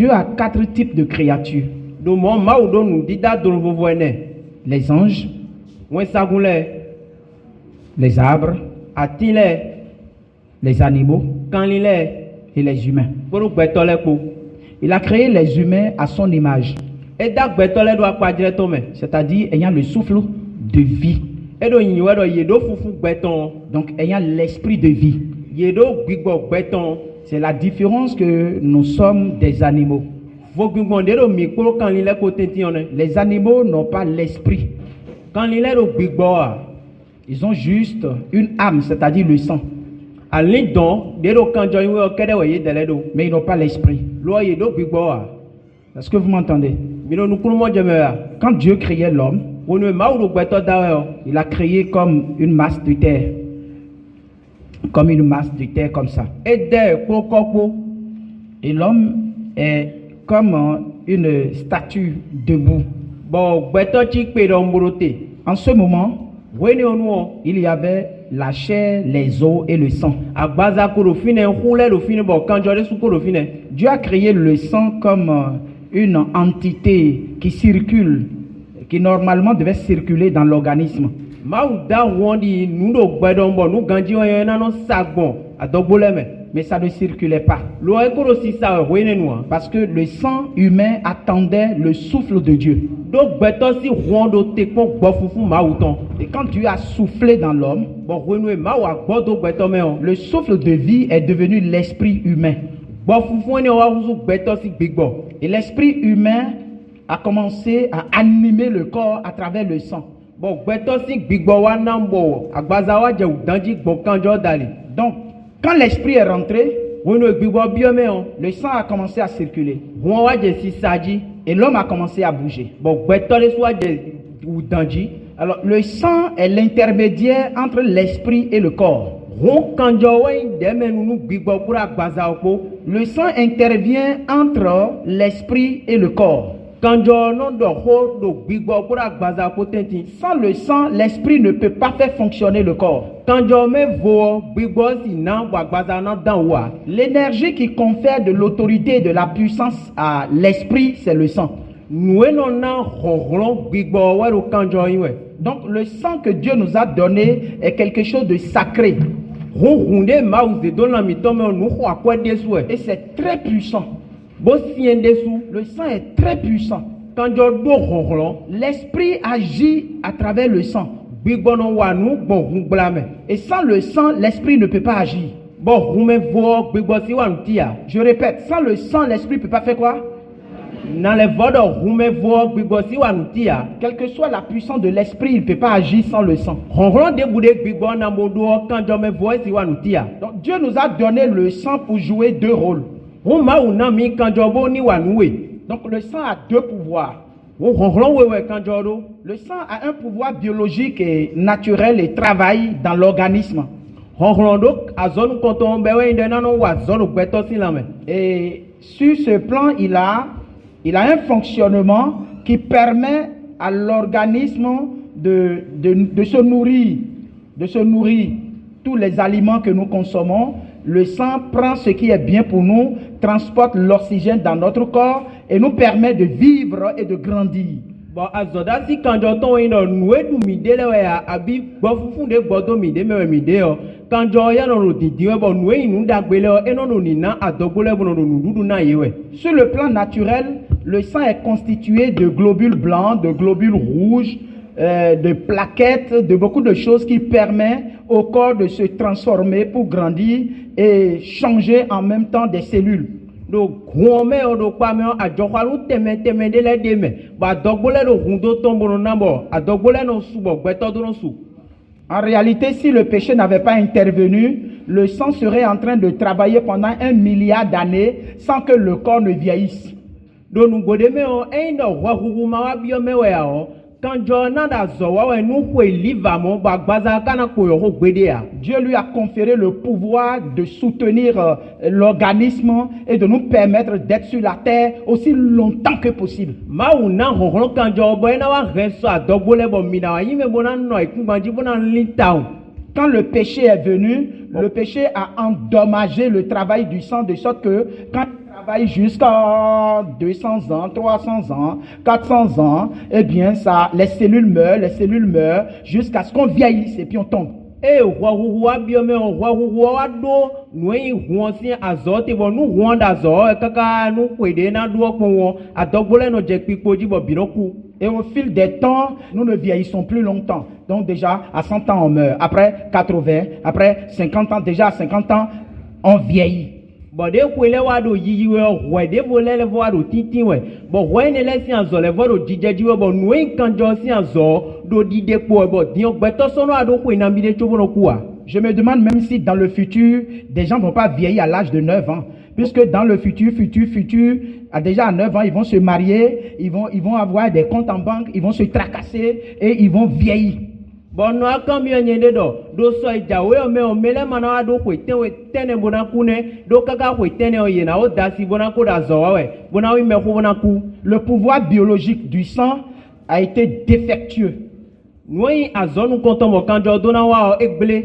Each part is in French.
Dieu a 4 types de créatures. Les anges, les arbres, les animaux et les humains. Il a créé les humains à son image, c'est-à-dire ayant le souffle de vie. Donc ayant l'esprit de vie. C'est la différence que nous sommes des animaux. Les animaux n'ont pas l'esprit. Ils ont juste une âme, c'est-à-dire le sang. Mais ils n'ont pas l'esprit. Est-ce que vous m'entendez? Quand Dieu créait l'homme, il a créé comme une masse de terre. Comme une masse de terre comme ça. Et l'homme est comme une statue debout. En ce moment, il y avait la chair, les os et le sang. Dieu a créé le sang comme une entité qui circule, qui normalement devait circuler dans l'organisme. Mais ça ne circulait pas. Parce que le sang humain attendait le souffle de Dieu. Et quand Dieu a soufflé dans l'homme, le souffle de vie est devenu l'esprit humain. Et l'esprit humain a commencé à animer le corps à travers le sang. Donc, quand l'esprit est rentré, le sang a commencé à circuler. Et l'homme a commencé à bouger. Alors, le sang est l'intermédiaire entre l'esprit et le corps. Le sang intervient entre l'esprit et le corps. Sans le sang, l'esprit ne peut pas faire fonctionner le corps. L'énergie qui confère de l'autorité et de la puissance à l'esprit, c'est le sang. Donc le sang que Dieu nous a donné est quelque chose de sacré. Et c'est très puissant. Le sang est très puissant. L'esprit agit à travers le sang. Et sans le sang, l'esprit ne peut pas agir. Je répète, sans le sang, l'esprit ne peut pas faire quoi? Quelle que soit la puissance de l'esprit, il ne peut pas agir sans le sang. Donc Dieu nous a donné le sang pour jouer 2 rôles. Donc le sang a 2 pouvoirs. Le sang a un pouvoir biologique et naturel et travaille dans l'organisme. Et sur ce plan, il a un fonctionnement qui permet à l'organisme de se nourrir, tous les aliments que nous consommons. Le sang prend ce qui est bien pour nous, transporte l'oxygène dans notre corps et nous permet de vivre et de grandir. Sur le plan naturel, le sang est constitué de globules blancs, de globules rouges, de plaquettes, de beaucoup de choses qui permettent au corps de se transformer pour grandir et changer en même temps des cellules. En réalité, si le péché n'avait pas intervenu, le sang serait en train de travailler pendant 1 milliard d'années sans que le corps ne vieillisse. Dieu lui a conféré le pouvoir de soutenir l'organisme et de nous permettre d'être sur la terre aussi longtemps que possible. Quand le péché est venu, le péché a endommagé le travail du sang de sorte que quand il travaille jusqu'à 200 ans, 300 ans, 400 ans, eh bien, ça, les cellules meurent, jusqu'à ce qu'on vieillisse et puis on tombe. Huahua biome huahua do noi huansi azote bo nu huanda azo kaka nu kwede na do pon adogbole no je pipoji bo binoku. Et au fil des temps, nous ne vieillissons plus longtemps. Donc déjà, à 100 ans, on meurt. Après 80, après 50 ans, déjà à 50 ans, on vieillit. Bon, de kwele wa do yiyi we de volele wa do tintin we. Bon, ne le si azo le vo do jijeji we bo noi kanjo si azo do dide po bo dion gbeto sono ado kwe na mi de chobono kuwa. Je me demande même si dans le futur, des gens ne vont pas vieillir à l'âge de 9 ans. Puisque dans le futur, déjà à 9 ans, ils vont se marier, ils vont avoir des comptes en banque, ils vont se tracasser et ils vont vieillir. Bon, no akambio nyende do so ijawe o mele mana ado ko tene bona kune do kaka ko tene o yena o dasi bona ko da zo we bona wi me ko bona ku. Le pouvoir biologique du sang a été défectueux. Noi azonu kontomo kanjo dona wa egbele.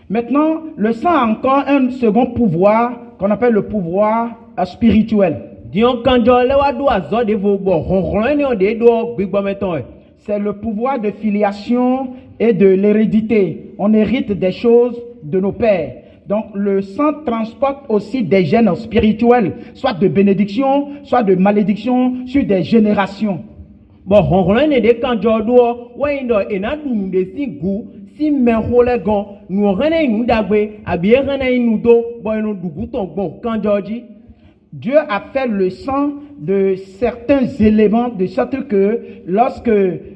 Maintenant, le sang a encore un second pouvoir qu'on appelle le pouvoir spirituel. Dion kanjo le wa do azo de vo bo ronron ni o de do gbigbo meton. C'est le pouvoir de filiation et de l'hérédité. On hérite des choses de nos pères. Donc le sang transporte aussi des gènes spirituels, soit de bénédiction, soit de malédiction sur des générations. Bon, on ne de kanjo do wa indo enadu de singu si mehole gon nous rene nous dagbe abi rene nous do bo no duguton bon kanjoji. Dieu a fait le sang de certains éléments de sorte que lorsque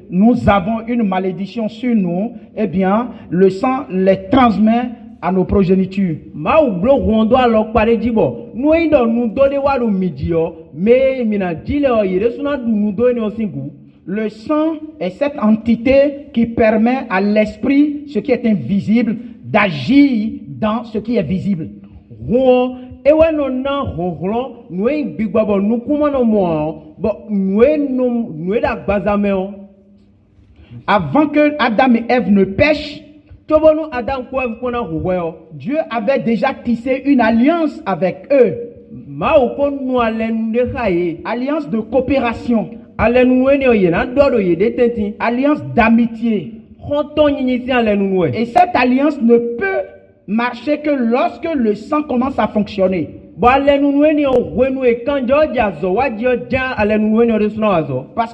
nous avons une malédiction sur nous, eh bien, le sang les transmet à nos progénitures. Ma ublo rondo alors pare dibo. Nous indo nous do de wa do midio me mina dile o yere suna du nous do ni osingu. Le sang est cette entité qui permet à l'esprit, ce qui est invisible, d'agir dans ce qui est visible. Ewe no na hohlo nwe bigbabo nukuma no mo bo nwe da gbazame o. Avant que Adam et Ève ne pêchent, tobonu Adam ko Ève kona huwe o. Dieu avait déjà tissé une alliance avec eux. Ma o ko nu alenu de khaye, alliance de coopération, alenu we ne o ye na dodo ye de tenti, alliance d'amitié. Honton yin si alenu we. Et cette alliance ne peut marcher que lorsque le sang commence à fonctionner. Parce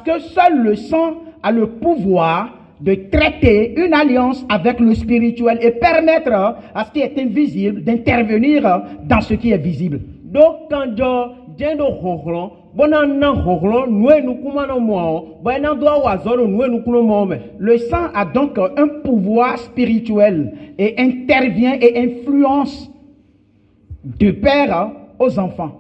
que seul le sang a le pouvoir de traiter une alliance avec le spirituel et permettre à ce qui est invisible d'intervenir dans ce qui est visible. Donc le sang a donc un pouvoir spirituel et intervient et influence de père aux enfants.